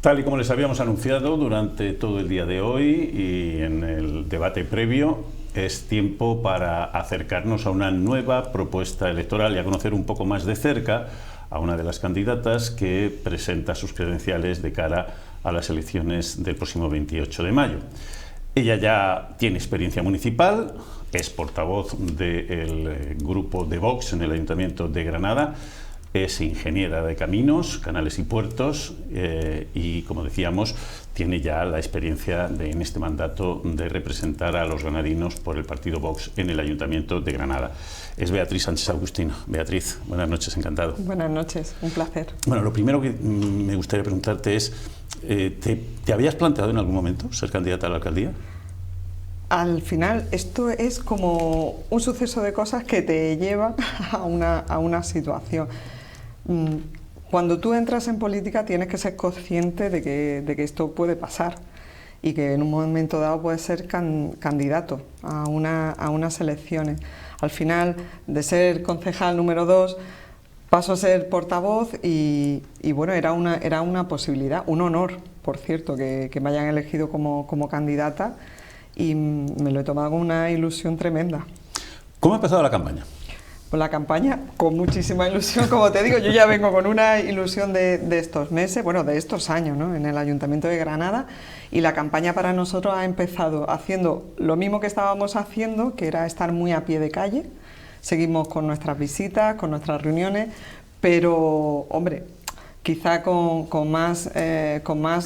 Tal y como les habíamos anunciado durante todo el día de hoy y en el debate previo, es tiempo para acercarnos a una nueva propuesta electoral y a conocer un poco más de cerca a una de las candidatas que presenta sus credenciales de cara a las elecciones del próximo 28 de mayo. Ella ya tiene experiencia municipal, es portavoz del grupo de Vox en el Ayuntamiento de Granada, es ingeniera de caminos, canales y puertos y, como decíamos, tiene ya la experiencia en este mandato de representar a los granadinos por el partido Vox en el Ayuntamiento de Granada. Es Beatriz Sánchez Agustino. Beatriz, buenas noches, encantado. Buenas noches, un placer. Bueno, lo primero que me gustaría preguntarte es, ¿te habías planteado en algún momento ser candidata a la alcaldía? Al final, esto es como un suceso de cosas que te lleva a una situación. Cuando tú entras en política tienes que ser consciente de que esto puede pasar y que en un momento dado puedes ser candidato a unas elecciones. Al final, de ser concejal número 2, paso a ser portavoz y bueno, era una posibilidad, un honor, por cierto, que me hayan elegido como candidata y me lo he tomado con una ilusión tremenda. ¿Cómo ha empezado la campaña? Pues la campaña con muchísima ilusión, como te digo, yo ya vengo con una ilusión de estos meses, bueno, de estos años, ¿no?, en el Ayuntamiento de Granada, y la campaña para nosotros ha empezado haciendo lo mismo que estábamos haciendo, que era estar muy a pie de calle. Seguimos con nuestras visitas, con nuestras reuniones, pero, hombre, quizá con más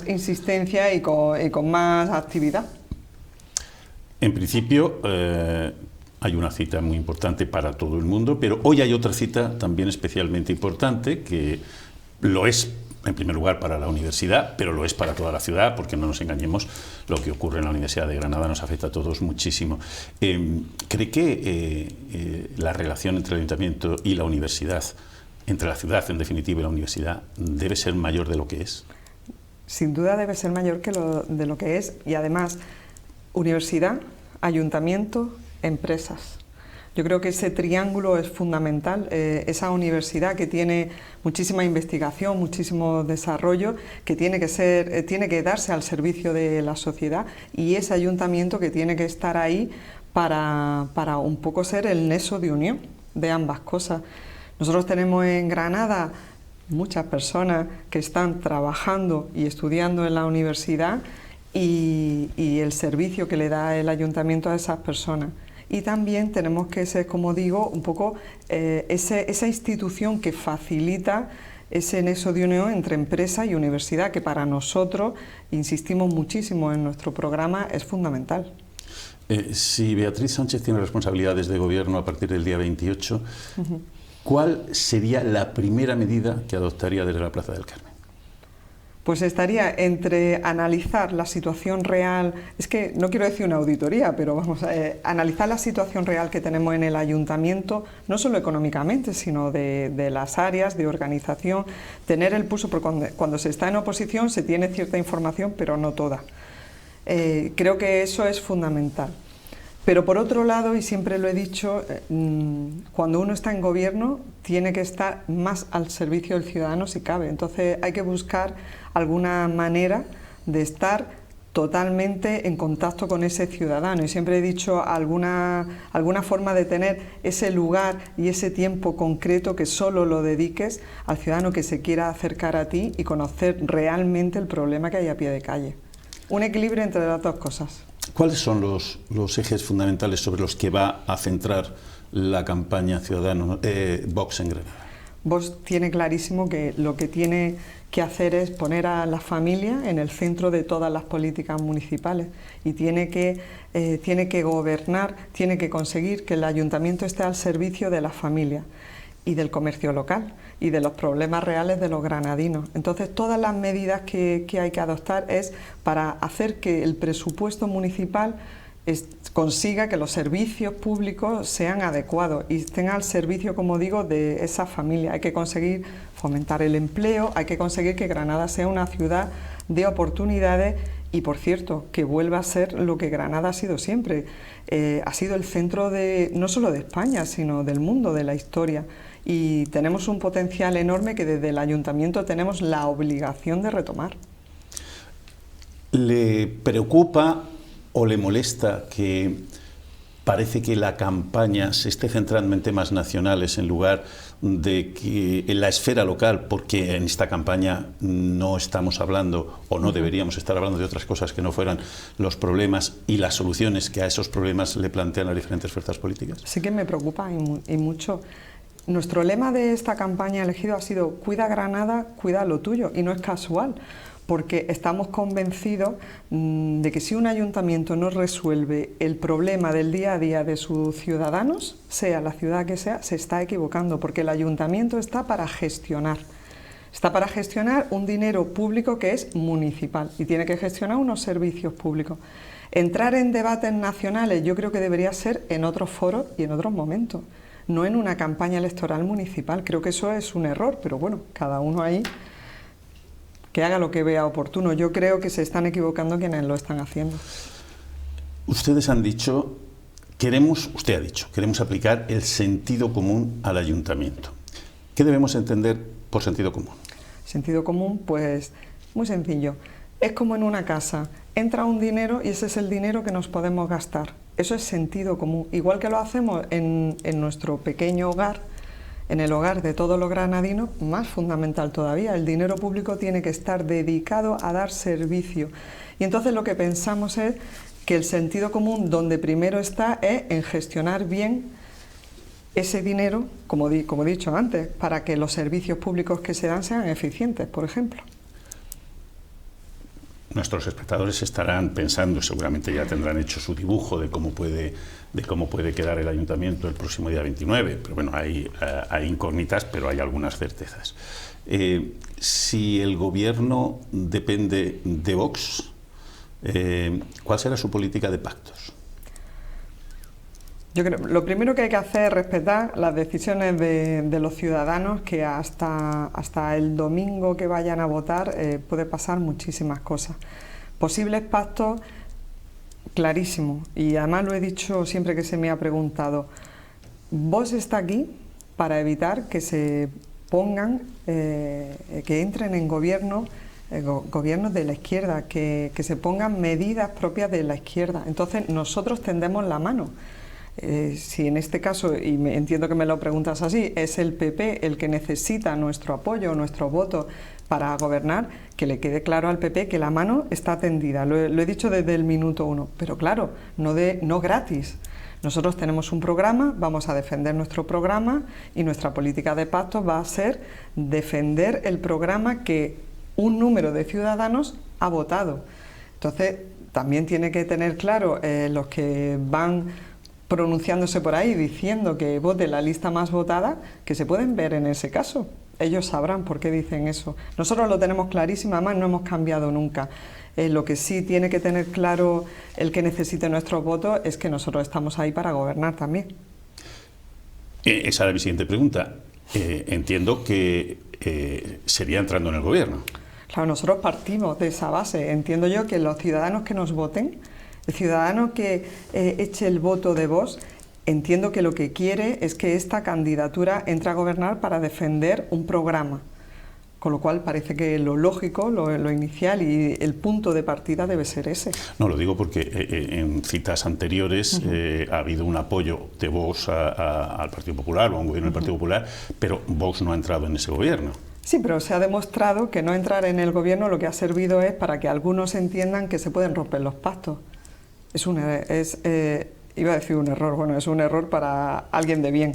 insistencia y con más actividad. En principio, hay una cita muy importante para todo el mundo, pero hoy hay otra cita también especialmente importante, que lo es en primer lugar para la universidad, pero lo es para toda la ciudad, porque no nos engañemos, lo que ocurre en la Universidad de Granada nos afecta a todos muchísimo. ¿Cree que la relación entre el Ayuntamiento y la universidad, entre la ciudad en definitiva y la universidad, debe ser mayor de lo que es? Sin duda debe ser mayor de lo que es, y además, universidad, ayuntamiento, empresas. Yo creo que ese triángulo es fundamental, esa universidad que tiene muchísima investigación, muchísimo desarrollo, que tiene que darse al servicio de la sociedad, y ese ayuntamiento que tiene que estar ahí para un poco ser el nexo de unión de ambas cosas. Nosotros tenemos en Granada muchas personas que están trabajando y estudiando en la universidad y el servicio que le da el ayuntamiento a esas personas. Y también tenemos que ser, como digo, un poco esa institución que facilita ese nexo de unión entre empresa y universidad, que para nosotros, insistimos muchísimo en nuestro programa, es fundamental. Si Beatriz Sánchez tiene responsabilidades de gobierno a partir del día 28, ¿cuál sería la primera medida que adoptaría desde la Plaza del Carmen? Pues estaría entre analizar la situación real, es que no quiero decir una auditoría, pero vamos, analizar la situación real que tenemos en el ayuntamiento, no solo económicamente, sino de las áreas de organización, tener el pulso, porque cuando se está en oposición se tiene cierta información, pero no toda. Creo que eso es fundamental. Pero por otro lado, y siempre lo he dicho, cuando uno está en gobierno tiene que estar más al servicio del ciudadano si cabe. Entonces hay que buscar alguna manera de estar totalmente en contacto con ese ciudadano. Y siempre he dicho alguna forma de tener ese lugar y ese tiempo concreto que solo lo dediques al ciudadano que se quiera acercar a ti y conocer realmente el problema que hay a pie de calle. Un equilibrio entre las dos cosas. ¿Cuáles son los ejes fundamentales sobre los que va a centrar la campaña Vox en Granada? Vox tiene clarísimo que lo que tiene que hacer es poner a la familia en el centro de todas las políticas municipales y tiene que gobernar, tiene que conseguir que el ayuntamiento esté al servicio de la familia y del comercio local y de los problemas reales de los granadinos. Entonces, todas las medidas que hay que adoptar es para hacer que el presupuesto municipal consiga que los servicios públicos sean adecuados y estén al servicio, como digo, de esa familia. Hay que conseguir fomentar el empleo, hay que conseguir que Granada sea una ciudad de oportunidades y, por cierto, que vuelva a ser lo que Granada ha sido siempre. Ha sido el centro no solo de España, sino del mundo, de la historia. Y tenemos un potencial enorme que desde el ayuntamiento tenemos la obligación de retomar. ¿Le preocupa o le molesta que parece que la campaña se esté centrando en temas nacionales en lugar de que en la esfera local, porque en esta campaña no estamos hablando o no deberíamos estar hablando de otras cosas que no fueran los problemas y las soluciones que a esos problemas le plantean las diferentes fuerzas políticas? Sí que me preocupa y mucho. Nuestro lema de esta campaña elegido ha sido cuida Granada, cuida lo tuyo, y no es casual, porque estamos convencidos de que si un ayuntamiento no resuelve el problema del día a día de sus ciudadanos, sea la ciudad que sea, se está equivocando, porque el ayuntamiento está para gestionar. Está para gestionar un dinero público que es municipal y tiene que gestionar unos servicios públicos. Entrar en debates nacionales yo creo que debería ser en otros foros y en otros momentos, no en una campaña electoral municipal. Creo que eso es un error, pero bueno, cada uno ahí que haga lo que vea oportuno. Yo creo que se están equivocando quienes lo están haciendo. Ustedes han dicho, usted ha dicho, queremos aplicar el sentido común al ayuntamiento. ¿Qué debemos entender por sentido común? Sentido común, pues muy sencillo. Es como en una casa, entra un dinero y ese es el dinero que nos podemos gastar. Eso es sentido común. Igual que lo hacemos en nuestro pequeño hogar, en el hogar de todos los granadinos, más fundamental todavía, el dinero público tiene que estar dedicado a dar servicio. Y entonces lo que pensamos es que el sentido común donde primero está es en gestionar bien ese dinero, como he dicho antes, para que los servicios públicos que se dan sean eficientes, por ejemplo. Nuestros espectadores estarán pensando, seguramente ya tendrán hecho su dibujo de cómo puede quedar el ayuntamiento el próximo día 29, pero bueno, hay incógnitas, pero hay algunas certezas. Si el gobierno depende de Vox, ¿cuál será su política de pactos? Yo creo lo primero que hay que hacer es respetar las decisiones de los ciudadanos, que hasta el domingo que vayan a votar puede pasar muchísimas cosas. Posibles pactos, clarísimo, y además lo he dicho siempre que se me ha preguntado. Vox está aquí para evitar que se pongan, que entren en gobiernos de la izquierda, que se pongan medidas propias de la izquierda. Entonces nosotros tendemos la mano. Si en este caso, y entiendo que me lo preguntas así, es el PP el que necesita nuestro apoyo, nuestro voto para gobernar, que le quede claro al PP que la mano está tendida. Lo he dicho desde el minuto 1, pero claro, no gratis. Nosotros tenemos un programa, vamos a defender nuestro programa y nuestra política de pactos va a ser defender el programa que un número de ciudadanos ha votado. Entonces, también tiene que tener claro los que van pronunciándose por ahí diciendo que vote la lista más votada, que se pueden ver en ese caso. Ellos sabrán por qué dicen eso. Nosotros lo tenemos clarísimo, además no hemos cambiado nunca. Lo que sí tiene que tener claro el que necesite nuestros votos es que nosotros estamos ahí para gobernar también. Esa era mi siguiente pregunta. Entiendo que sería entrando en el gobierno. Claro, nosotros partimos de esa base. Entiendo yo que los ciudadanos que nos voten, el ciudadano que eche el voto de Vox, entiendo que lo que quiere es que esta candidatura entre a gobernar para defender un programa. Con lo cual parece que lo lógico, lo inicial y el punto de partida debe ser ese. No, lo digo porque en citas anteriores ha habido un apoyo de Vox al Partido Popular o a un gobierno del Partido Popular, pero Vox no ha entrado en ese gobierno. Sí, pero se ha demostrado que no entrar en el gobierno lo que ha servido es para que algunos entiendan que se pueden romper los pactos. Iba a decir un error, bueno, es un error para alguien de bien.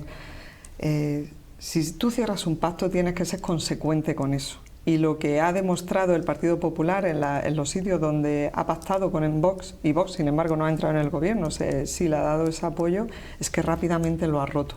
Si tú cierras un pacto tienes que ser consecuente con eso. Y lo que ha demostrado el Partido Popular en los sitios donde ha pactado con el Vox, y Vox sin embargo no ha entrado en el gobierno, sí le ha dado ese apoyo, es que rápidamente lo ha roto.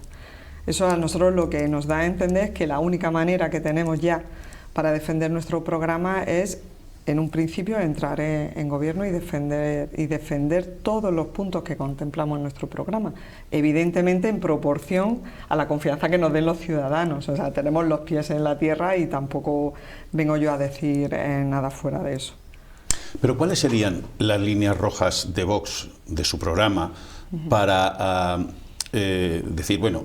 Eso a nosotros lo que nos da a entender es que la única manera que tenemos ya para defender nuestro programa es, en un principio, entrar en gobierno y defender todos los puntos que contemplamos en nuestro programa, evidentemente en proporción a la confianza que nos den los ciudadanos. O sea, tenemos los pies en la tierra y tampoco vengo yo a decir nada fuera de eso. Pero ¿cuáles serían las líneas rojas de Vox, de su programa, para decir, bueno,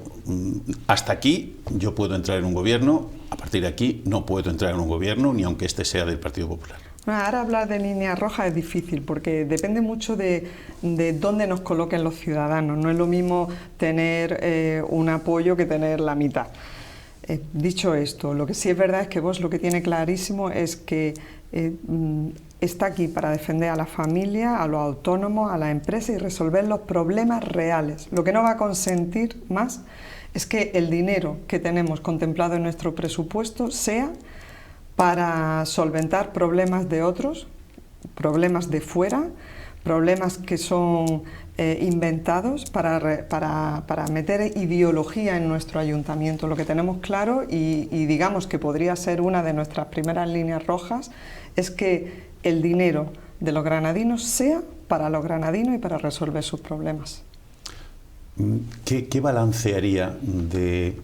hasta aquí yo puedo entrar en un gobierno, a partir de aquí no puedo entrar en un gobierno, ni aunque este sea del Partido Popular? Bueno, ahora hablar de líneas rojas es difícil porque depende mucho de dónde nos coloquen los ciudadanos. No es lo mismo tener un apoyo que tener la mitad. Dicho esto, lo que sí es verdad es que Vox lo que tiene clarísimo es que está aquí para defender a la familia, a los autónomos, a las empresas y resolver los problemas reales. Lo que no va a consentir más es que el dinero que tenemos contemplado en nuestro presupuesto sea para solventar problemas de otros, problemas de fuera, problemas que son inventados para meter ideología en nuestro ayuntamiento. Lo que tenemos claro y digamos que podría ser una de nuestras primeras líneas rojas es que el dinero de los granadinos sea para los granadinos y para resolver sus problemas. ¿Qué balance haría de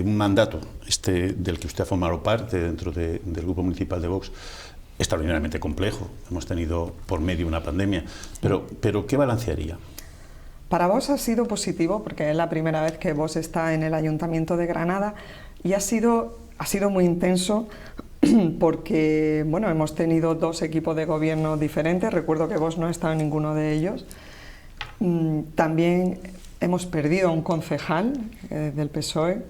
un mandato del que usted ha formado parte dentro del Grupo Municipal de Vox? Extraordinariamente complejo, hemos tenido por medio una pandemia, pero ¿qué balance haría? Para Vox ha sido positivo porque es la primera vez que Vox está en el Ayuntamiento de Granada y ha sido muy intenso porque bueno, hemos tenido 2 equipos de gobierno diferentes, recuerdo que Vox no ha estado en ninguno de ellos. También hemos perdido a un concejal del PSOE,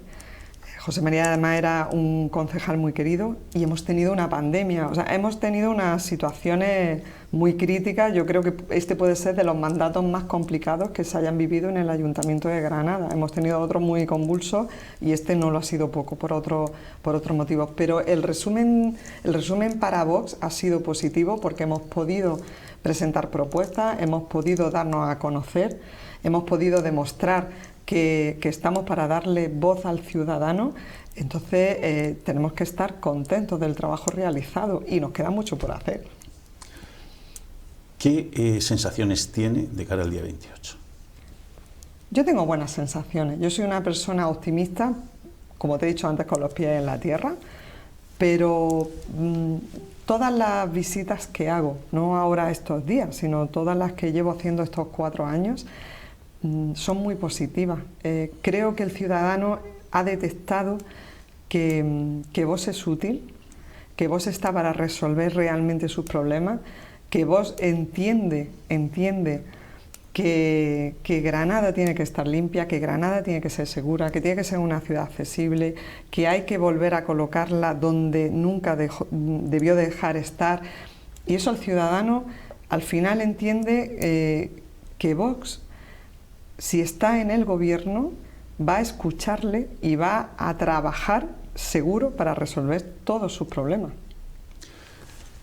José María además era un concejal muy querido y hemos tenido una pandemia, o sea, hemos tenido unas situaciones muy críticas. Yo creo que este puede ser de los mandatos más complicados que se hayan vivido en el Ayuntamiento de Granada. Hemos tenido otros muy convulsos y este no lo ha sido poco por otros motivos. Pero el resumen para Vox ha sido positivo porque hemos podido presentar propuestas, hemos podido darnos a conocer, hemos podido demostrar que estamos para darle voz al ciudadano. Entonces tenemos que estar contentos del trabajo realizado y nos queda mucho por hacer. ¿Qué sensaciones tiene de cara al día 28? Yo tengo buenas sensaciones. Yo soy una persona optimista, como te he dicho antes, con los pies en la tierra, pero todas las visitas que hago, no ahora estos días, sino todas las que llevo haciendo estos 4 años, son muy positivas. Creo que el ciudadano ha detectado que Vox es útil, que Vox está para resolver realmente sus problemas, que Vox entiende que Granada tiene que estar limpia, que Granada tiene que ser segura, que tiene que ser una ciudad accesible, que hay que volver a colocarla donde nunca debió dejar estar. Y eso el ciudadano al final entiende que Vox, si está en el gobierno, va a escucharle y va a trabajar seguro para resolver todos sus problemas.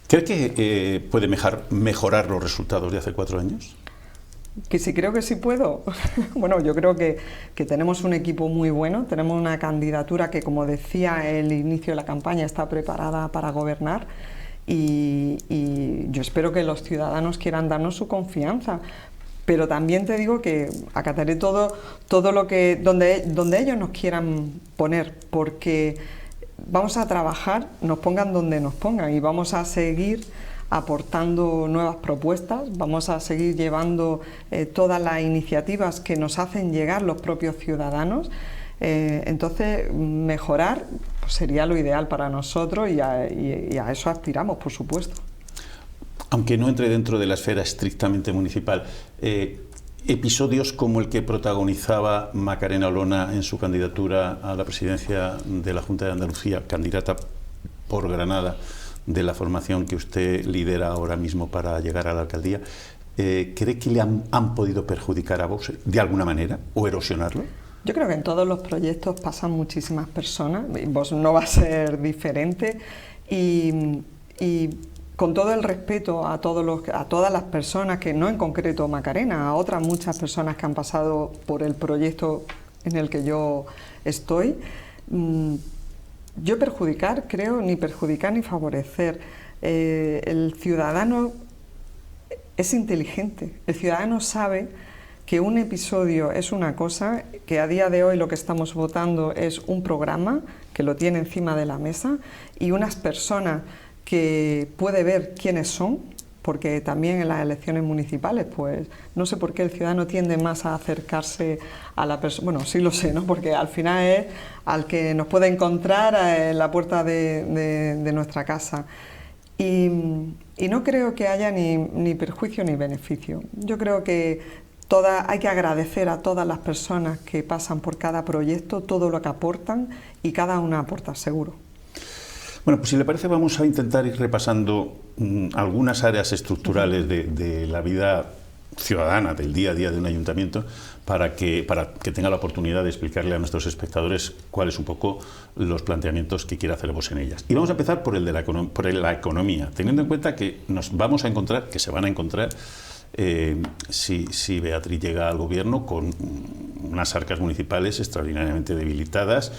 ¿Cree que puede mejorar los resultados de hace 4 años? Que sí, creo que sí puedo. Bueno, yo creo que tenemos un equipo muy bueno, tenemos una candidatura que, como decía el inicio de la campaña, está preparada para gobernar y yo espero que los ciudadanos quieran darnos su confianza. Pero también te digo que acataré todo lo que donde ellos nos quieran poner, porque vamos a trabajar, nos pongan donde nos pongan y vamos a seguir aportando nuevas propuestas, vamos a seguir llevando todas las iniciativas que nos hacen llegar los propios ciudadanos. Entonces, mejorar pues, sería lo ideal para nosotros y a eso aspiramos, por supuesto. Aunque no entre dentro de la esfera estrictamente municipal, episodios como el que protagonizaba Macarena Olona en su candidatura a la presidencia de la Junta de Andalucía, candidata por Granada, de la formación que usted lidera ahora mismo para llegar a la alcaldía, ¿cree que le han podido perjudicar a Vox de alguna manera o erosionarlo? Yo creo que en todos los proyectos pasan muchísimas personas, Vox no va a ser diferente y con todo el respeto a todas las personas, que no en concreto Macarena, a otras muchas personas que han pasado por el proyecto en el que yo estoy, yo creo, ni perjudicar ni favorecer. El ciudadano es inteligente, el ciudadano sabe que un episodio es una cosa, que a día de hoy lo que estamos votando es un programa que lo tiene encima de la mesa y unas personas que puede ver quiénes son, porque también en las elecciones municipales, pues no sé por qué el ciudadano tiende más a acercarse a la persona, bueno, sí lo sé, ¿no? Porque al final es al que nos puede encontrar en la puerta de nuestra casa. Y Y no creo que haya ni perjuicio ni beneficio. Yo creo que hay que agradecer a todas las personas que pasan por cada proyecto, todo lo que aportan, y cada una aporta seguro. Bueno, pues si le parece vamos a intentar ir repasando algunas áreas estructurales de la vida ciudadana, del día a día de un ayuntamiento, para que tenga la oportunidad de explicarle a nuestros espectadores cuáles un poco los planteamientos que quiere haceremos en ellas. Y vamos a empezar por la economía, teniendo en cuenta que nos vamos a encontrar, que se van a encontrar, si Beatriz llega al gobierno, con unas arcas municipales extraordinariamente debilitadas,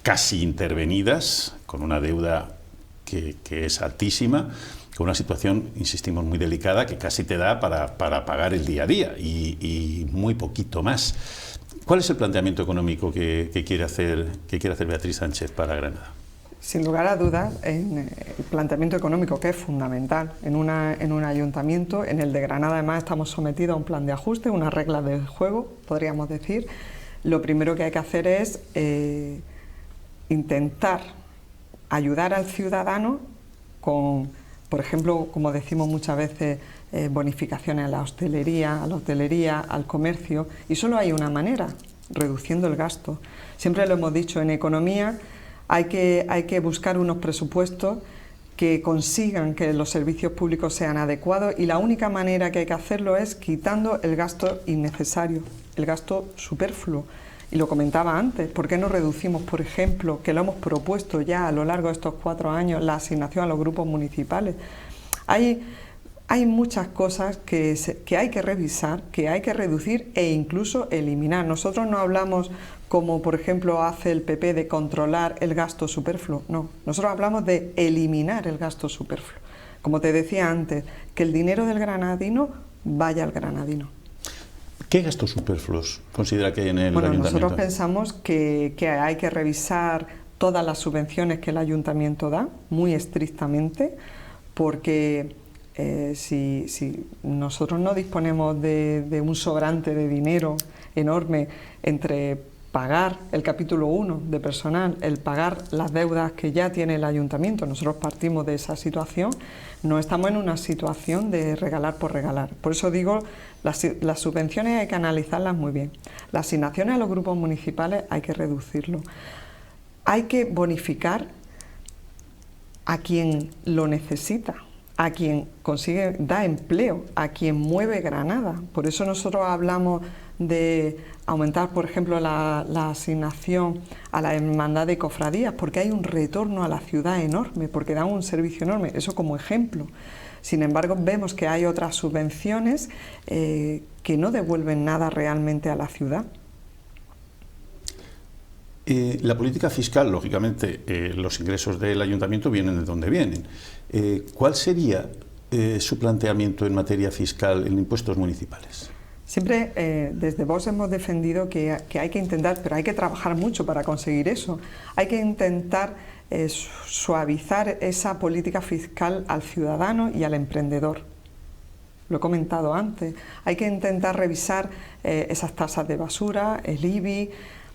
casi intervenidas, con una deuda que es altísima, con una situación, insistimos, muy delicada, que casi te da para pagar el día a día y muy poquito más. ¿Cuál es el planteamiento económico que quiere hacer Beatriz Sánchez para Granada? Sin lugar a dudas, en el planteamiento económico, que es fundamental en un ayuntamiento, en el de Granada además estamos sometidos a un plan de ajuste, unas reglas de juego, podríamos decir. Lo primero que hay que hacer es intentar ayudar al ciudadano con, por ejemplo, como decimos muchas veces, bonificaciones a la hostelería, al comercio, y solo hay una manera, reduciendo el gasto. Siempre lo hemos dicho, en economía hay que buscar unos presupuestos que consigan que los servicios públicos sean adecuados, y la única manera que hay que hacerlo es quitando el gasto innecesario, el gasto superfluo. Y lo comentaba antes, ¿por qué no reducimos, por ejemplo, que lo hemos propuesto ya a lo largo de estos 4 años, la asignación a los grupos municipales? Hay muchas cosas que hay que revisar, que hay que reducir e incluso eliminar. Nosotros no hablamos, como por ejemplo hace el PP, de controlar el gasto superfluo. No, nosotros hablamos de eliminar el gasto superfluo. Como te decía antes, que el dinero del granadino vaya al granadino. ¿Qué gastos superfluos considera que hay en el ayuntamiento? Nosotros pensamos que hay que revisar todas las subvenciones que el ayuntamiento da, muy estrictamente, porque si nosotros no disponemos de un sobrante de dinero enorme entre pagar el capítulo 1 de personal, el pagar las deudas que ya tiene el ayuntamiento, nosotros partimos de esa situación, no estamos en una situación de regalar por regalar. Por eso digo, las subvenciones hay que analizarlas muy bien. Las asignaciones a los grupos municipales hay que reducirlo. Hay que bonificar a quien lo necesita, a quien da empleo, a quien mueve Granada. Por eso nosotros hablamos de aumentar, por ejemplo, la asignación a la hermandad de cofradías, porque hay un retorno a la ciudad enorme, porque dan un servicio enorme, eso como ejemplo. Sin embargo, vemos que hay otras subvenciones que no devuelven nada realmente a la ciudad. La política fiscal, lógicamente, los ingresos del ayuntamiento vienen de donde vienen. ¿Cuál sería su planteamiento en materia fiscal en impuestos municipales? Siempre desde Vox hemos defendido que hay que intentar, pero hay que trabajar mucho para conseguir eso. Hay que intentar suavizar esa política fiscal al ciudadano y al emprendedor. Lo he comentado antes. Hay que intentar revisar esas tasas de basura, el IBI,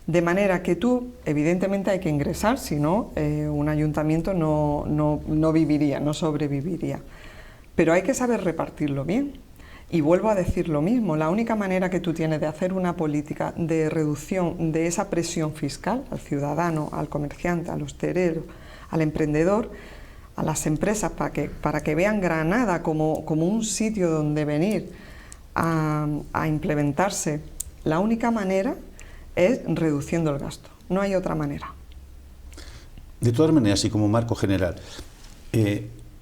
de manera que tú, evidentemente hay que ingresar, si no, un ayuntamiento no viviría, no sobreviviría. Pero hay que saber repartirlo bien. Y vuelvo a decir lo mismo, la única manera que tú tienes de hacer una política de reducción de esa presión fiscal al ciudadano, al comerciante, al hostelero, al emprendedor, a las empresas, para que vean Granada como un sitio donde venir a implementarse, la única manera es reduciendo el gasto, no hay otra manera. De todas maneras, y como marco general,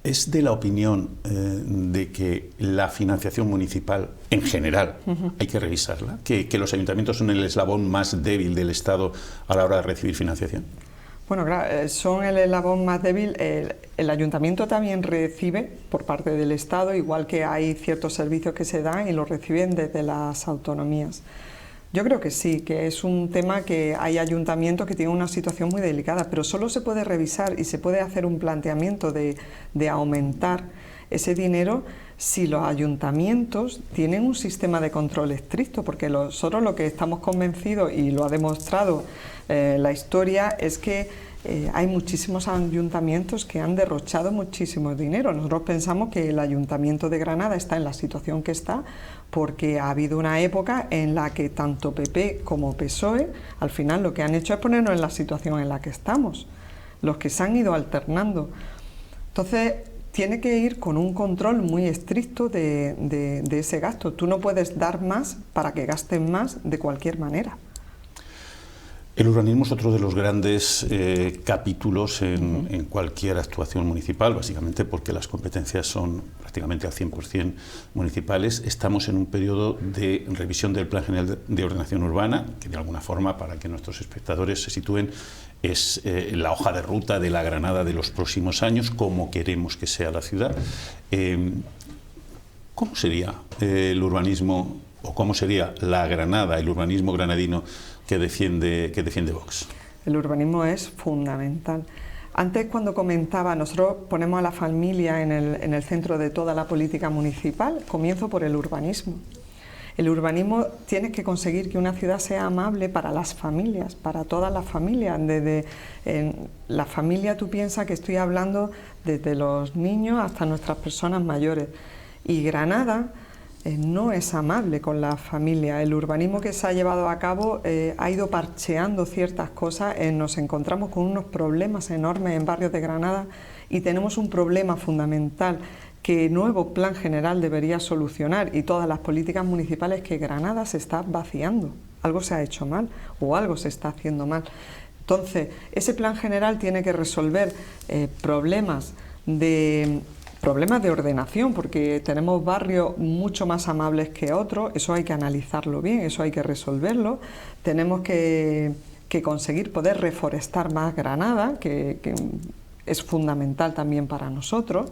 ¿es de la opinión de que la financiación municipal en general hay que revisarla? ¿Que los ayuntamientos son el eslabón más débil del Estado a la hora de recibir financiación? Bueno, claro, son el eslabón más débil. El ayuntamiento también recibe por parte del Estado, igual que hay ciertos servicios que se dan y los reciben desde las autonomías. Yo creo que sí, que es un tema que hay ayuntamientos que tienen una situación muy delicada, pero solo se puede revisar y se puede hacer un planteamiento de aumentar ese dinero si los ayuntamientos tienen un sistema de control estricto, porque nosotros lo que estamos convencidos, y lo ha demostrado la historia, es que hay muchísimos ayuntamientos que han derrochado muchísimo dinero. Nosotros pensamos que el Ayuntamiento de Granada está en la situación que está porque ha habido una época en la que tanto PP como PSOE al final lo que han hecho es ponernos en la situación en la que estamos, los que se han ido alternando. Entonces tiene que ir con un control muy estricto de ese gasto. Tú no puedes dar más para que gasten más de cualquier manera. El urbanismo es otro de los grandes capítulos en cualquier actuación municipal, básicamente porque las competencias son prácticamente al 100% municipales. Estamos en un periodo de revisión del Plan General de Ordenación Urbana, que de alguna forma, para que nuestros espectadores se sitúen, es la hoja de ruta de la Granada de los próximos años, cómo queremos que sea la ciudad. ¿Cómo sería el urbanismo, o cómo sería la Granada, el urbanismo granadino que defiende Vox? El urbanismo es fundamental. Antes, cuando comentaba, nosotros ponemos a la familia en el centro de toda la política municipal. Comienzo por el urbanismo. El urbanismo tiene que conseguir que una ciudad sea amable para las familias, para todas las familias. Desde la familia, tú piensas que estoy hablando desde los niños hasta nuestras personas mayores. Y Granada no es amable con la familia. El urbanismo que se ha llevado a cabo ha ido parcheando ciertas cosas. Nos encontramos con unos problemas enormes en barrios de Granada y tenemos un problema fundamental que el nuevo Plan General debería solucionar, y todas las políticas municipales, que Granada se está vaciando. Algo se ha hecho mal o algo se está haciendo mal. Entonces, ese Plan General tiene que resolver problemas de ordenación, porque tenemos barrios mucho más amables que otros. Eso hay que analizarlo bien, eso hay que resolverlo. Tenemos que conseguir poder reforestar más Granada, que es fundamental también para nosotros,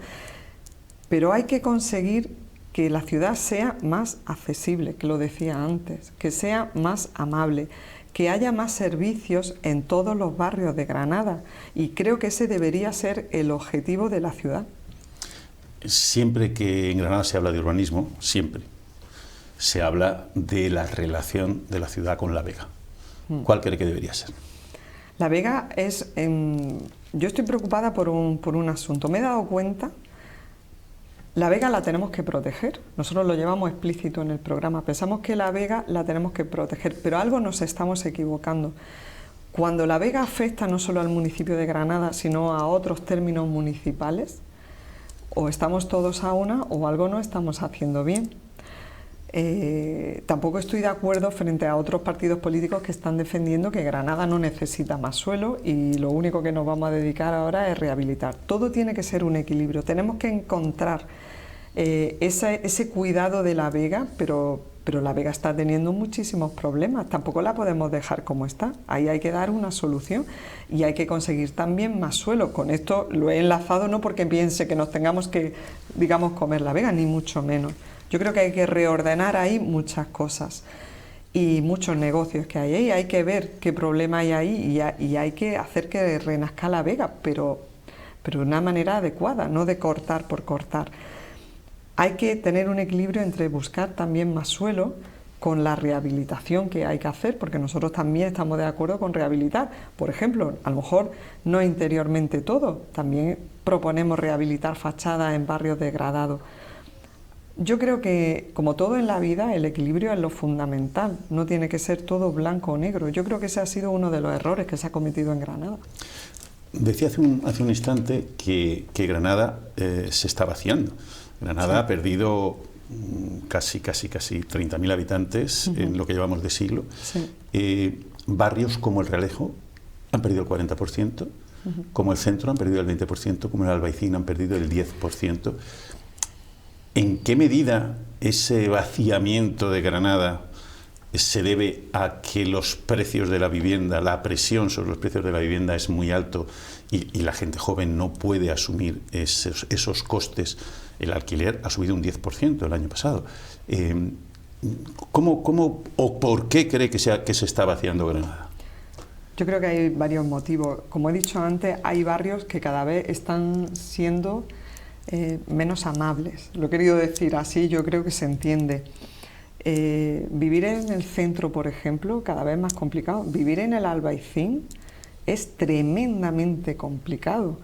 pero hay que conseguir que la ciudad sea más accesible, que lo decía antes, que sea más amable, que haya más servicios en todos los barrios de Granada, y creo que ese debería ser el objetivo de la ciudad. Siempre que en Granada se habla de urbanismo, siempre se habla de la relación de la ciudad con La Vega. ¿Cuál cree que debería ser? La Vega es... yo estoy preocupada por un asunto. Me he dado cuenta, La Vega la tenemos que proteger. Nosotros lo llevamos explícito en el programa. Pensamos que La Vega la tenemos que proteger, pero algo nos estamos equivocando. Cuando La Vega afecta no solo al municipio de Granada, sino a otros términos municipales, o estamos todos a una o algo no estamos haciendo bien. Tampoco estoy de acuerdo frente a otros partidos políticos que están defendiendo que Granada no necesita más suelo y lo único que nos vamos a dedicar ahora es rehabilitar. Todo tiene que ser un equilibrio. Tenemos que encontrar ese cuidado de La Vega, pero La Vega está teniendo muchísimos problemas. Tampoco la podemos dejar como está. Ahí hay que dar una solución y hay que conseguir también más suelo. Con esto lo he enlazado no porque piense que nos tengamos que, digamos, comer La Vega, ni mucho menos. Yo creo que hay que reordenar ahí muchas cosas y muchos negocios que hay ahí. Hay que ver qué problema hay ahí y hay que hacer que renazca La Vega, pero de una manera adecuada, no de cortar por cortar. Hay que tener un equilibrio entre buscar también más suelo con la rehabilitación que hay que hacer, porque nosotros también estamos de acuerdo con rehabilitar. Por ejemplo, a lo mejor no interiormente todo, también proponemos rehabilitar fachadas en barrios degradados. Yo creo que, como todo en la vida, el equilibrio es lo fundamental, no tiene que ser todo blanco o negro. Yo creo que ese ha sido uno de los errores que se ha cometido en Granada. Decía hace un instante que Granada se está vaciando. Granada sí ha perdido casi 30.000 habitantes en lo que llevamos de siglo. Sí. Barrios como el Realejo han perdido el 40%, como el Centro han perdido el 20%, como el Albaicín han perdido el 10%. ¿En qué medida ese vaciamiento de Granada se debe a que los precios de la vivienda, la presión sobre los precios de la vivienda es muy alto y la gente joven no puede asumir esos costes? El alquiler ha subido un 10% el año pasado. ¿Cómo o por qué cree que se está vaciando Granada? Yo creo que hay varios motivos. Como he dicho antes, hay barrios que cada vez están siendo menos amables. Lo he querido decir así, yo creo que se entiende. Vivir en el centro, por ejemplo, cada vez más complicado. Vivir en el Albaicín es tremendamente complicado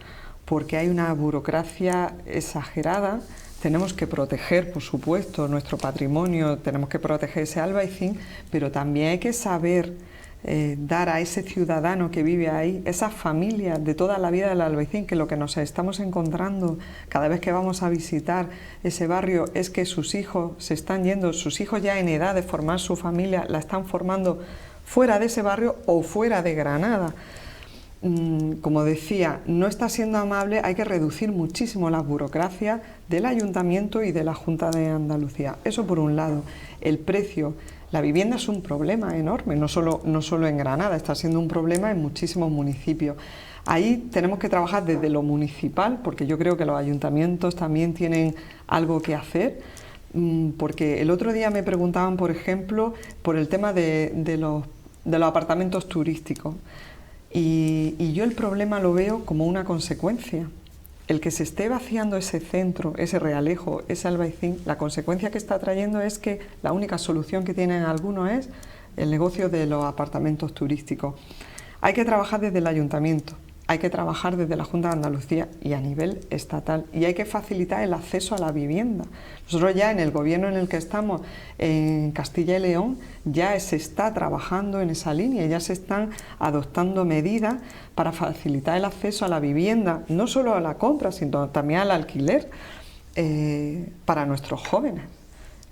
porque hay una burocracia exagerada. Tenemos que proteger, por supuesto, nuestro patrimonio, tenemos que proteger ese Albaicín, pero también hay que saber dar a ese ciudadano que vive ahí, esas familias de toda la vida del Albaicín, que lo que nos estamos encontrando cada vez que vamos a visitar ese barrio es que sus hijos se están yendo, sus hijos ya en edad de formar su familia la están formando fuera de ese barrio o fuera de Granada. Como decía, no está siendo amable, hay que reducir muchísimo las burocracias del Ayuntamiento y de la Junta de Andalucía. Eso por un lado. El precio. La vivienda es un problema enorme, no solo en Granada, está siendo un problema en muchísimos municipios. Ahí tenemos que trabajar desde lo municipal, porque yo creo que los ayuntamientos también tienen algo que hacer, porque el otro día me preguntaban, por ejemplo, por el tema de los apartamentos turísticos. Y yo el problema lo veo como una consecuencia. El que se esté vaciando ese centro, ese Realejo, ese Albaicín, la consecuencia que está trayendo es que la única solución que tienen algunos es el negocio de los apartamentos turísticos. Hay que trabajar desde el Ayuntamiento, hay que trabajar desde la Junta de Andalucía y a nivel estatal, y hay que facilitar el acceso a la vivienda. Nosotros ya en el gobierno en el que estamos, en Castilla y León, ya se está trabajando en esa línea, ya se están adoptando medidas para facilitar el acceso a la vivienda, no solo a la compra, sino también al alquiler para nuestros jóvenes.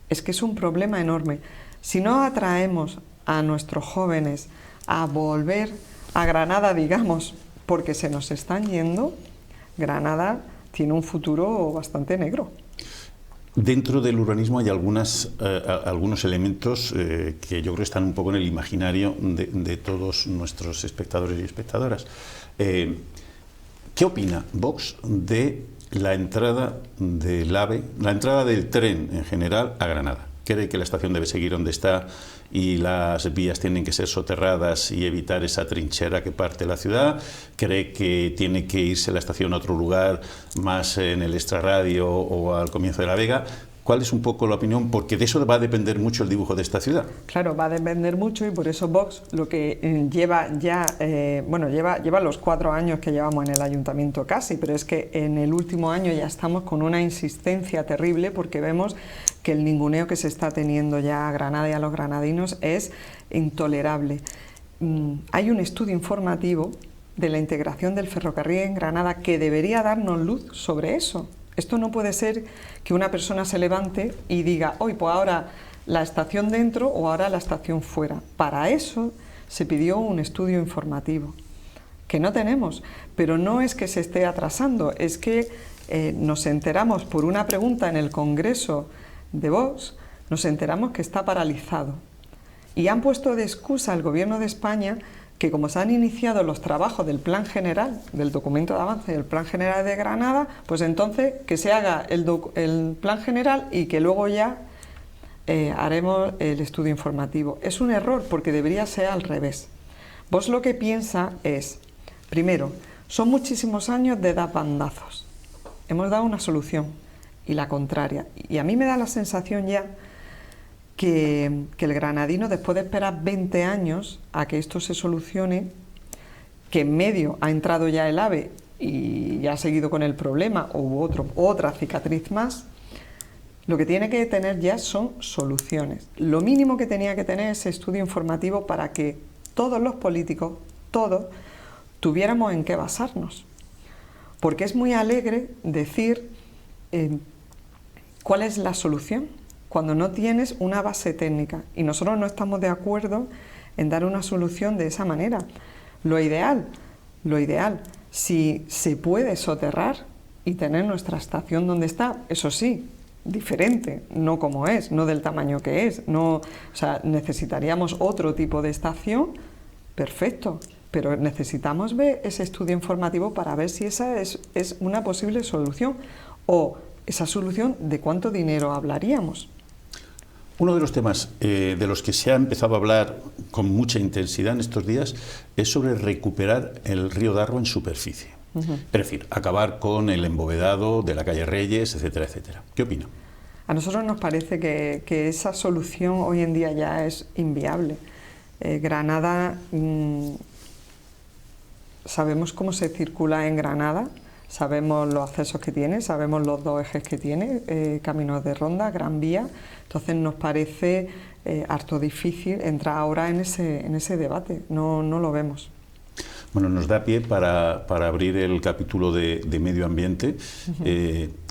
Es que es un problema enorme. Si no atraemos a nuestros jóvenes a volver a Granada, digamos, porque se nos están yendo, Granada tiene un futuro bastante negro. Dentro del urbanismo hay algunos elementos que yo creo que están un poco en el imaginario de todos nuestros espectadores y espectadoras. ¿Qué opina Vox de la entrada del AVE, la entrada del tren en general a Granada? ¿Cree que la estación debe seguir donde está y las vías tienen que ser soterradas y evitar esa trinchera que parte la ciudad? ¿Cree que tiene que irse la estación a otro lugar, más en el extrarradio o al comienzo de la Vega? ¿Cuál es un poco la opinión? Porque de eso va a depender mucho el dibujo de esta ciudad. Claro, va a depender mucho y por eso Vox lo que lleva ya, lleva los 4 años que llevamos en el ayuntamiento casi, pero es que en el último año ya estamos con una insistencia terrible porque vemos que el ninguneo que se está teniendo ya a Granada y a los granadinos es intolerable. Hay un estudio informativo de la integración del ferrocarril en Granada que debería darnos luz sobre eso. Esto no puede ser que una persona se levante y diga, hoy pues ahora la estación dentro o ahora la estación fuera. Para eso se pidió un estudio informativo, que no tenemos, pero no es que se esté atrasando, es que nos enteramos por una pregunta en el Congreso de Vox, nos enteramos que está paralizado. Y han puesto de excusa al Gobierno de España que como se han iniciado los trabajos del Plan General, del documento de avance del Plan General de Granada, pues entonces que se haga el Plan General y que luego ya haremos el estudio informativo. Es un error porque debería ser al revés. Vos lo que piensa es, primero, son muchísimos años de dar bandazos. Hemos dado una solución y la contraria. Y a mí me da la sensación ya que el granadino, después de esperar 20 años a que esto se solucione, que en medio ha entrado ya el AVE y ya ha seguido con el problema, o otra cicatriz más, lo que tiene que tener ya son soluciones. Lo mínimo que tenía que tener ese estudio informativo para que todos los políticos, todos, tuviéramos en qué basarnos. Porque es muy alegre decir cuál es la solución cuando no tienes una base técnica, y nosotros no estamos de acuerdo en dar una solución de esa manera. Lo ideal, si se puede soterrar y tener nuestra estación donde está, eso sí, diferente, no como es, no del tamaño que es, no, o sea, necesitaríamos otro tipo de estación, perfecto, pero necesitamos ver ese estudio informativo para ver si esa es una posible solución, o esa solución, ¿de cuánto dinero hablaríamos? Uno de los temas de los que se ha empezado a hablar con mucha intensidad en estos días es sobre recuperar el río Darro en superficie. Es decir, acabar con el embovedado de la calle Reyes, etcétera, etcétera. ¿Qué opina? A nosotros nos parece que esa solución hoy en día ya es inviable. Granada sabemos cómo se circula en Granada, sabemos los accesos que tiene, sabemos los dos ejes que tiene, caminos de ronda, Gran Vía, entonces nos parece harto difícil entrar ahora en ese debate, no lo vemos. Bueno, nos da pie para abrir el capítulo de medio ambiente.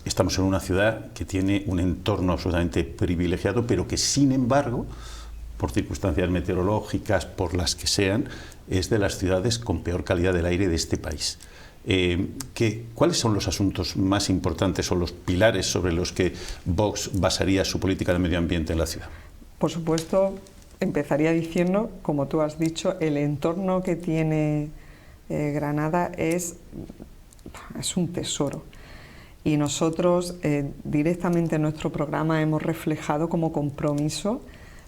Estamos en una ciudad que tiene un entorno absolutamente privilegiado, pero que sin embargo, por circunstancias meteorológicas, por las que sean, es de las ciudades con peor calidad del aire de este país. ¿Cuáles son los asuntos más importantes o los pilares sobre los que Vox basaría su política de medio ambiente en la ciudad? Por supuesto, empezaría diciendo, como tú has dicho, el entorno que tiene Granada es un tesoro. Y nosotros directamente en nuestro programa hemos reflejado como compromiso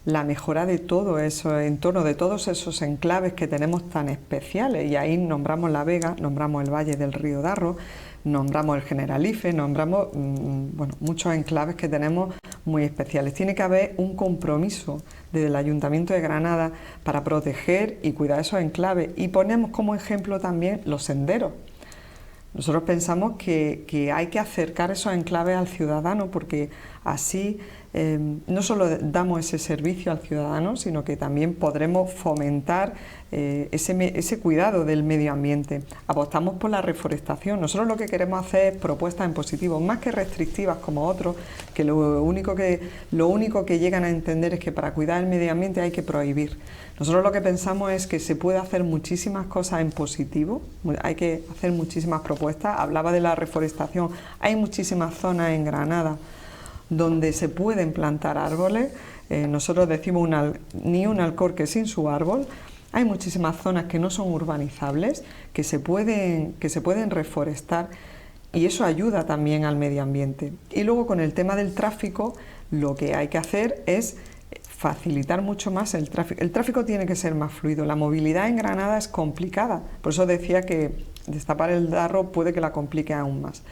la mejora de todo ese entorno, de todos esos enclaves que tenemos tan especiales. Y ahí nombramos La Vega, nombramos el Valle del Río Darro, nombramos el Generalife, nombramos muchos enclaves que tenemos muy especiales. Tiene que haber un compromiso desde el Ayuntamiento de Granada para proteger y cuidar esos enclaves. Y ponemos como ejemplo también los senderos. Nosotros pensamos que hay que acercar esos enclaves al ciudadano, porque así no solo damos ese servicio al ciudadano, sino que también podremos fomentar ese cuidado del medio ambiente. Apostamos por la reforestación. Nosotros lo que queremos hacer es propuestas en positivo, más que restrictivas como otros, que lo único que llegan a entender es que para cuidar el medio ambiente hay que prohibir. Nosotros lo que pensamos es que se puede hacer muchísimas cosas en positivo, hay que hacer muchísimas propuestas. Hablaba de la reforestación, hay muchísimas zonas en Granada donde se pueden plantar árboles. Nosotros decimos ni un alcorque sin su árbol. Hay muchísimas zonas que no son urbanizables, que se pueden reforestar, y eso ayuda también al medio ambiente. Y luego, con el tema del tráfico, lo que hay que hacer es facilitar mucho más el tráfico. El tráfico tiene que ser más fluido. La movilidad en Granada es complicada, por eso decía que destapar el Darro puede que la complique aún más.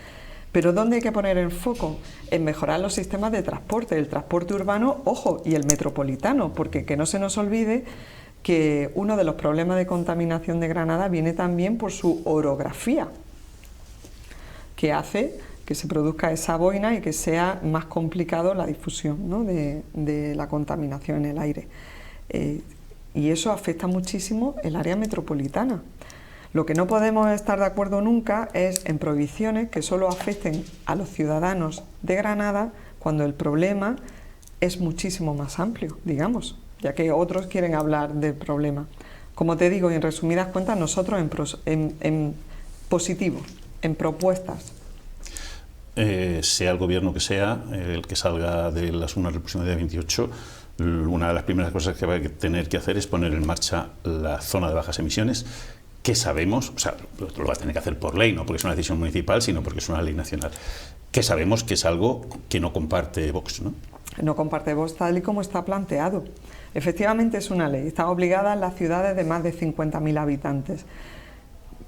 Pero ¿dónde hay que poner el foco? En mejorar los sistemas de transporte, el transporte urbano, ojo, y el metropolitano, porque que no se nos olvide que uno de los problemas de contaminación de Granada viene también por su orografía, que hace que se produzca esa boina y que sea más complicado la difusión, ¿no?, de la contaminación en el aire. Y eso afecta muchísimo el área metropolitana. Lo que no podemos estar de acuerdo nunca es en prohibiciones que solo afecten a los ciudadanos de Granada cuando el problema es muchísimo más amplio, digamos, ya que otros quieren hablar del problema. Como te digo, en resumidas cuentas, nosotros en positivo, en propuestas. Sea el gobierno que sea, el que salga de las urnas el próximo día 28, una de las primeras cosas que va a tener que hacer es poner en marcha la zona de bajas emisiones, que sabemos, o sea, lo va a tener que hacer por ley, no porque es una decisión municipal, sino porque es una ley nacional, que sabemos que es algo que no comparte Vox, ¿no? No comparte Vox tal y como está planteado. Efectivamente es una ley, está obligada a las ciudades de más de 50.000 habitantes.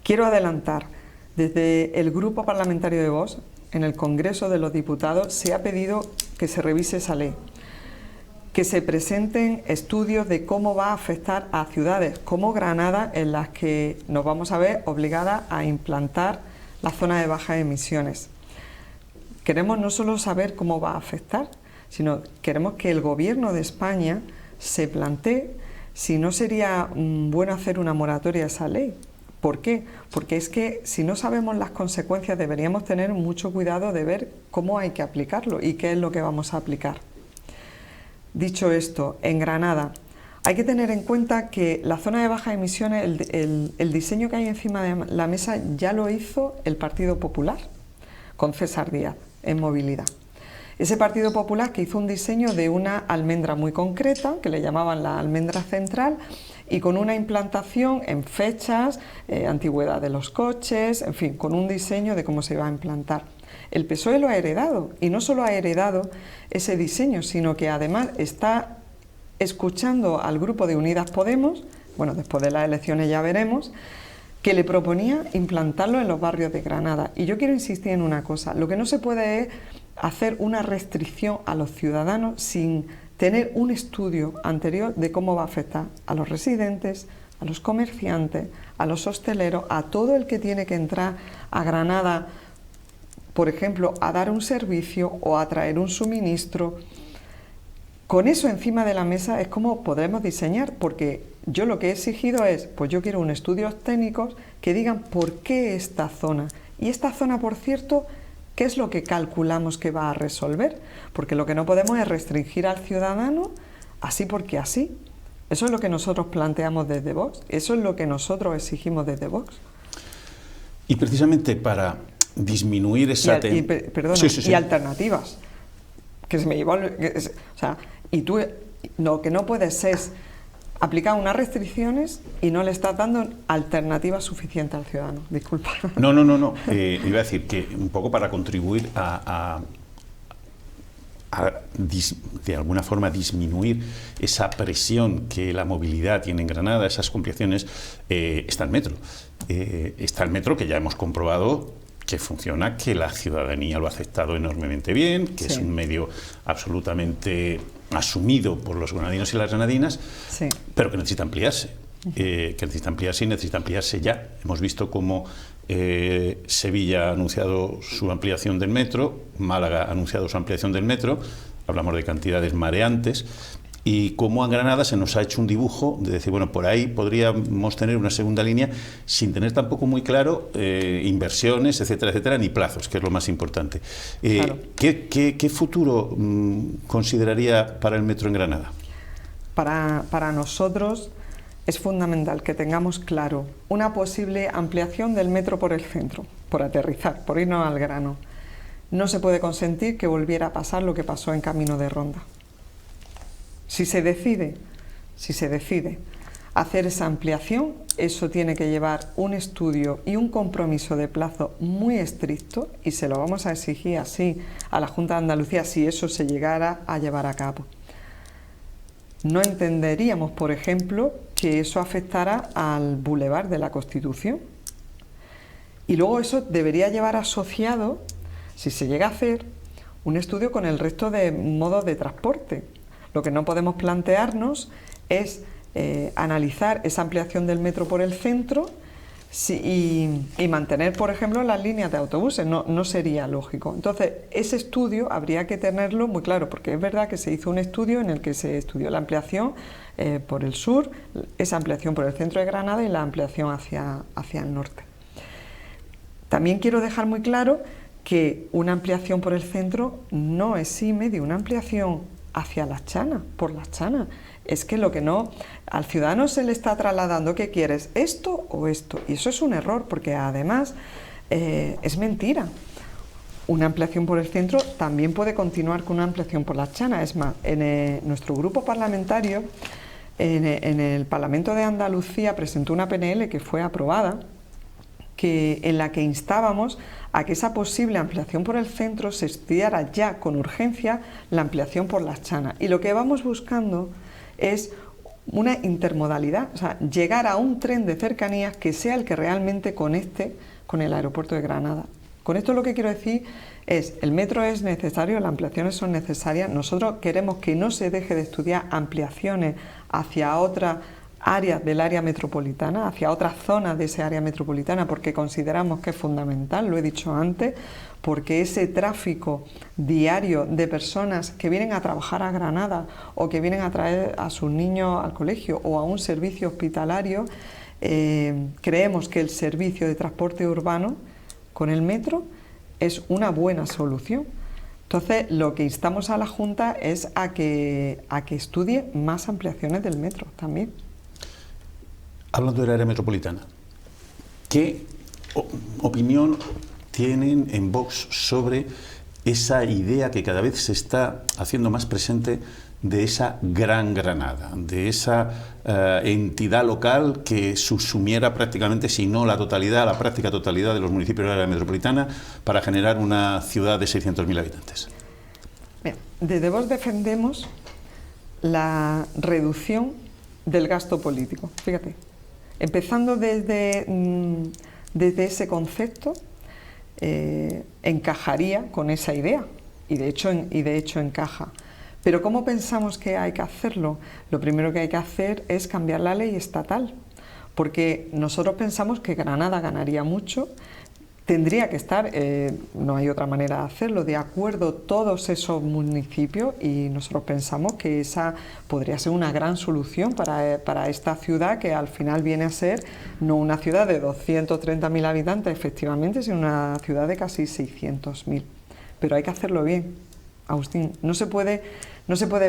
Quiero adelantar, desde el grupo parlamentario de Vox, en el Congreso de los Diputados, se ha pedido que se revise esa ley, que se presenten estudios de cómo va a afectar a ciudades como Granada, en las que nos vamos a ver obligadas a implantar la zona de bajas emisiones. Queremos no solo saber cómo va a afectar, sino queremos que el Gobierno de España se plantee si no sería bueno hacer una moratoria a esa ley. ¿Por qué? Porque es que si no sabemos las consecuencias deberíamos tener mucho cuidado de ver cómo hay que aplicarlo y qué es lo que vamos a aplicar. Dicho esto, en Granada hay que tener en cuenta que la zona de bajas emisiones, el diseño que hay encima de la mesa ya lo hizo el Partido Popular con César Díaz en movilidad. Ese Partido Popular que hizo un diseño de una almendra muy concreta, que le llamaban la almendra central, y con una implantación en fechas, antigüedad de los coches, en fin, con un diseño de cómo se iba a implantar. El PSOE lo ha heredado, y no solo ha heredado ese diseño, sino que además está escuchando al grupo de Unidas Podemos, bueno, después de las elecciones ya veremos, que le proponía implantarlo en los barrios de Granada. Y yo quiero insistir en una cosa, lo que no se puede es hacer una restricción a los ciudadanos sin tener un estudio anterior de cómo va a afectar a los residentes, a los comerciantes, a los hosteleros, a todo el que tiene que entrar a Granada, por ejemplo, a dar un servicio o a traer un suministro. Con eso encima de la mesa es como podremos diseñar, porque yo lo que he exigido es, pues yo quiero unos estudios técnicos que digan por qué esta zona. Y esta zona, por cierto, ¿qué es lo que calculamos que va a resolver? Porque lo que no podemos es restringir al ciudadano así porque así. Eso es lo que nosotros planteamos desde Vox, eso es lo que nosotros exigimos desde Vox. Y precisamente para disminuir esa... Y alternativas. Que se me llevó, o sea, y tú lo que no puedes es aplicar unas restricciones y no le estás dando alternativas suficientes al ciudadano. Disculpa. No. Iba a decir que un poco para contribuir a de alguna forma disminuir esa presión que la movilidad tiene en Granada, esas complicaciones, está el metro. Está el metro, que ya hemos comprobado que funciona, que la ciudadanía lo ha aceptado enormemente bien, que es un medio absolutamente asumido por los granadinos y las granadinas, pero que necesita ampliarse. Que necesita ampliarse y necesita ampliarse ya. Hemos visto cómo Sevilla ha anunciado su ampliación del metro, Málaga ha anunciado su ampliación del metro, hablamos de cantidades mareantes, y cómo en Granada se nos ha hecho un dibujo de decir, bueno, por ahí podríamos tener una segunda línea sin tener tampoco muy claro inversiones, etcétera, ni plazos, que es lo más importante. Claro. ¿Qué futuro consideraría para el metro en Granada? Para nosotros es fundamental que tengamos claro una posible ampliación del metro por el centro, por aterrizar, por irnos al grano. No se puede consentir que volviera a pasar lo que pasó en Camino de Ronda. Si se decide hacer esa ampliación, eso tiene que llevar un estudio y un compromiso de plazo muy estricto, y se lo vamos a exigir así a la Junta de Andalucía si eso se llegara a llevar a cabo. No entenderíamos, por ejemplo, que eso afectara al Boulevard de la Constitución. Y luego eso debería llevar asociado, si se llega a hacer, un estudio con el resto de modos de transporte. Lo que no podemos plantearnos es analizar esa ampliación del metro por el centro y mantener, por ejemplo, las líneas de autobuses. No sería lógico. Entonces, ese estudio habría que tenerlo muy claro, porque es verdad que se hizo un estudio en el que se estudió la ampliación por el sur, esa ampliación por el centro de Granada y la ampliación hacia el norte. También quiero dejar muy claro que una ampliación por el centro no exime de una ampliación hacia Las Chanas, por Las Chanas. Es que lo que no, al ciudadano se le está trasladando que quieres esto o esto, y eso es un error, porque además es mentira. Una ampliación por el centro también puede continuar con una ampliación por Las Chanas. Es más, en nuestro grupo parlamentario, en el Parlamento de Andalucía, presentó una PNL que fue aprobada, en la que instábamos a que esa posible ampliación por el centro se estudiara ya con urgencia la ampliación por Las Chanas. Y lo que vamos buscando es una intermodalidad, o sea, llegar a un tren de cercanías que sea el que realmente conecte con el aeropuerto de Granada. Con esto lo que quiero decir es, el metro es necesario, las ampliaciones son necesarias. Nosotros queremos que no se deje de estudiar ampliaciones hacia otras áreas del área metropolitana, hacia otras zonas de ese área metropolitana, porque consideramos que es fundamental, lo he dicho antes, porque ese tráfico diario de personas que vienen a trabajar a Granada o que vienen a traer a sus niños al colegio o a un servicio hospitalario, creemos que el servicio de transporte urbano con el metro es una buena solución. Entonces, lo que instamos a la Junta es a que estudie más ampliaciones del metro también. Hablando del área metropolitana, ¿qué opinión tienen en Vox sobre esa idea que cada vez se está haciendo más presente de esa Gran Granada, de esa entidad local que subsumiera prácticamente, si no la totalidad, la práctica totalidad de los municipios del área metropolitana para generar una ciudad de 600.000 habitantes? Bien, desde Vox defendemos la reducción del gasto político, fíjate. Empezando desde ese concepto, encajaría con esa idea, y de hecho encaja. Pero ¿cómo pensamos que hay que hacerlo? Lo primero que hay que hacer es cambiar la ley estatal, porque nosotros pensamos que Granada ganaría mucho. Tendría que estar, no hay otra manera de hacerlo, de acuerdo todos esos municipios, y nosotros pensamos que esa podría ser una gran solución para esta ciudad, que al final viene a ser no una ciudad de 230.000 habitantes efectivamente, sino una ciudad de casi 600.000. Pero hay que hacerlo bien, Agustín. No se puede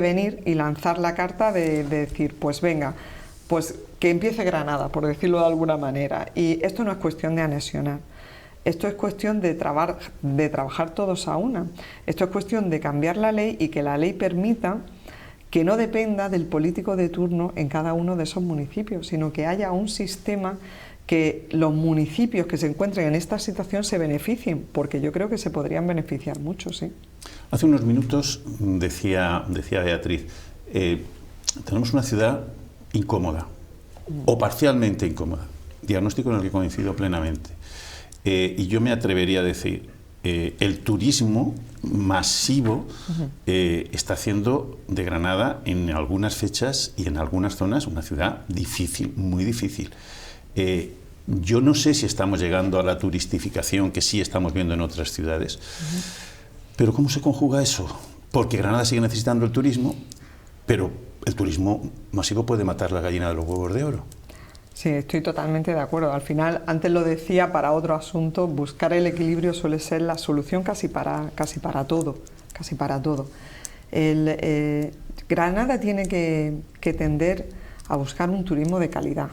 venir y lanzar la carta de decir, pues venga, pues que empiece Granada, por decirlo de alguna manera. Y esto no es cuestión de anexionar. Esto es cuestión de trabajar todos a una. Esto es cuestión de cambiar la ley y que la ley permita que no dependa del político de turno en cada uno de esos municipios, sino que haya un sistema que los municipios que se encuentren en esta situación se beneficien, porque yo creo que se podrían beneficiar mucho, sí. Hace unos minutos decía Beatriz, tenemos una ciudad incómoda, o parcialmente incómoda, diagnóstico en el que coincido plenamente. Y yo me atrevería a decir, el turismo masivo está haciendo de Granada en algunas fechas y en algunas zonas una ciudad difícil, muy difícil. Yo no sé si estamos llegando a la turistificación que sí estamos viendo en otras ciudades, pero ¿cómo se conjuga eso? Porque Granada sigue necesitando el turismo, pero el turismo masivo puede matar la gallina de los huevos de oro. Sí, estoy totalmente de acuerdo. Al final, antes lo decía, para otro asunto, buscar el equilibrio suele ser la solución casi para todo. Granada tiene que tender a buscar un turismo de calidad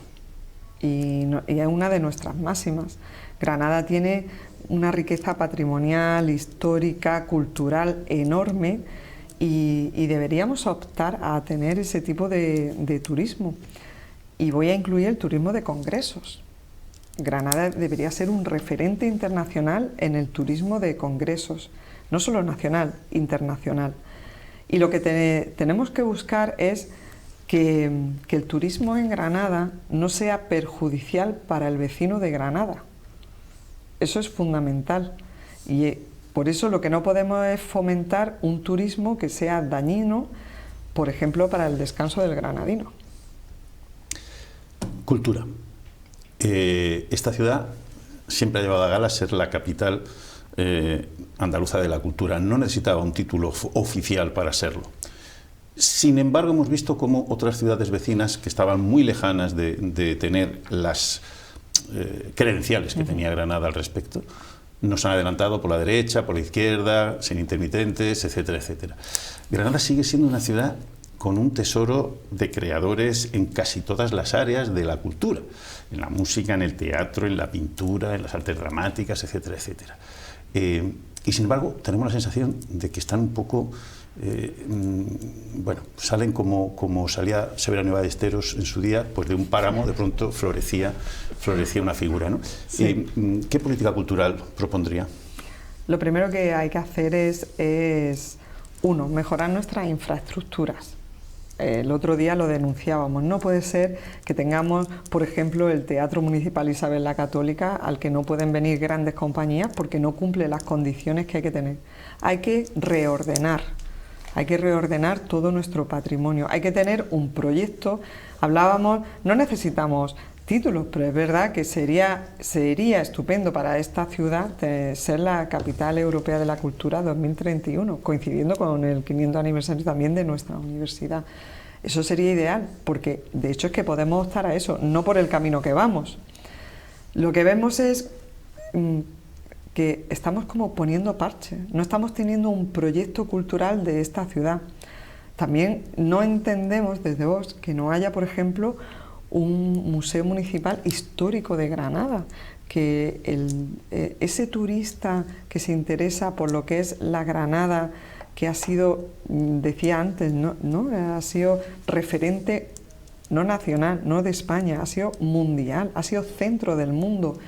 y es una de nuestras máximas. Granada tiene una riqueza patrimonial, histórica, cultural enorme y deberíamos optar a tener ese tipo de turismo. Y voy a incluir el turismo de congresos. Granada debería ser un referente internacional en el turismo de congresos, no solo nacional, internacional. Y lo que tenemos que buscar es que el turismo en Granada no sea perjudicial para el vecino de Granada. Eso es fundamental. Y por eso lo que no podemos es fomentar un turismo que sea dañino, por ejemplo, para el descanso del granadino. Cultura. Esta ciudad siempre ha llevado a gala ser la capital andaluza de la cultura. No necesitaba un título oficial para serlo. Sin embargo, hemos visto cómo otras ciudades vecinas que estaban muy lejanas de tener las credenciales que tenía Granada al respecto, nos han adelantado por la derecha, por la izquierda, sin intermitentes, etcétera, etcétera. Granada sigue siendo una ciudad con un tesoro de creadores en casi todas las áreas de la cultura, en la música, en el teatro, en la pintura, en las artes dramáticas, etcétera, etcétera. Y sin embargo, tenemos la sensación de que están un poco, bueno, salen como salía Severiano Ballesteros en su día, pues de un páramo de pronto florecía una figura, ¿no? Sí. ¿Qué política cultural propondría? Lo primero que hay que hacer es uno, mejorar nuestras infraestructuras. El otro día lo denunciábamos. No puede ser que tengamos, por ejemplo, el Teatro Municipal Isabel la Católica, al que no pueden venir grandes compañías porque no cumple las condiciones que hay que tener. Hay que reordenar todo nuestro patrimonio. Hay que tener un proyecto. Hablábamos, no necesitamos títulos, pero es verdad que sería estupendo para esta ciudad ser la capital europea de la cultura 2031, coincidiendo con el 500 aniversario también de nuestra universidad. Eso sería ideal, porque de hecho es que podemos optar a eso, no por el camino que vamos. Lo que vemos es que estamos como poniendo parches, no estamos teniendo un proyecto cultural de esta ciudad. También no entendemos desde Vox que no haya, por ejemplo, un museo municipal histórico de Granada, que ese turista que se interesa por lo que es la Granada, que ha sido, decía antes, ¿no? Ha sido referente no nacional, no de España, ha sido mundial, ha sido centro del mundo.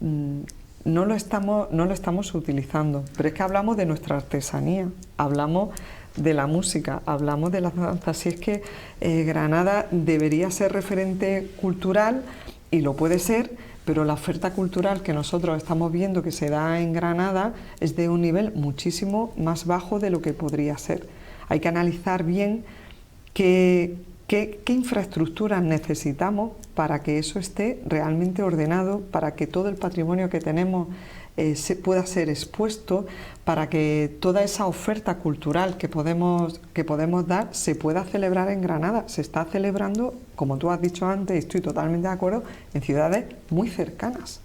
No lo estamos utilizando, pero es que hablamos de nuestra artesanía, hablamos de la música, hablamos de la danza. Así es que Granada debería ser referente cultural, y lo puede ser, pero la oferta cultural que nosotros estamos viendo que se da en Granada es de un nivel muchísimo más bajo de lo que podría ser. Hay que analizar bien qué ¿Qué infraestructuras necesitamos para que eso esté realmente ordenado, para que todo el patrimonio que tenemos pueda ser expuesto, para que toda esa oferta cultural que podemos dar se pueda celebrar en Granada? Se está celebrando, como tú has dicho antes, y estoy totalmente de acuerdo, en ciudades muy cercanas.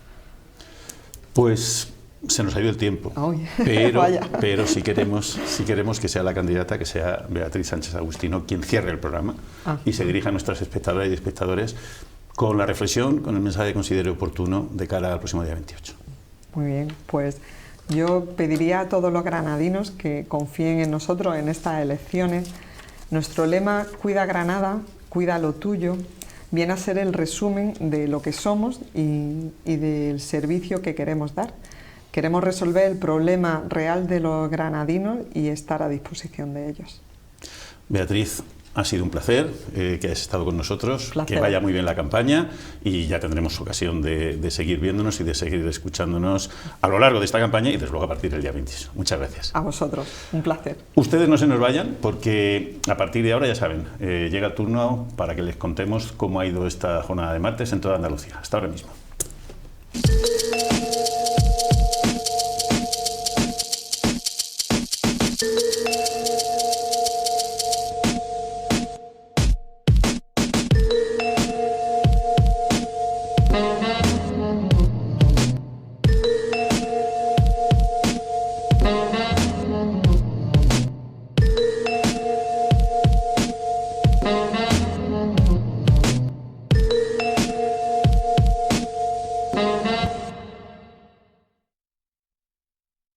Pues se nos ha ido el tiempo, pero si queremos que sea la candidata, que sea Beatriz Sánchez Agustino quien cierre el programa y se dirija a nuestras espectadoras y espectadores con la reflexión, con el mensaje que considere oportuno de cara al próximo día 28. Muy bien, pues yo pediría a todos los granadinos que confíen en nosotros en estas elecciones. Nuestro lema, cuida Granada, cuida lo tuyo, viene a ser el resumen de lo que somos y del servicio que queremos dar. Queremos resolver el problema real de los granadinos y estar a disposición de ellos. Beatriz, ha sido un placer que hayas estado con nosotros, placer. Que vaya muy bien la campaña y ya tendremos ocasión de seguir viéndonos y de seguir escuchándonos a lo largo de esta campaña y desde luego a partir del día 26. Muchas gracias. A vosotros, un placer. Ustedes no se nos vayan porque a partir de ahora, ya saben, llega el turno para que les contemos cómo ha ido esta jornada de martes en toda Andalucía. Hasta ahora mismo.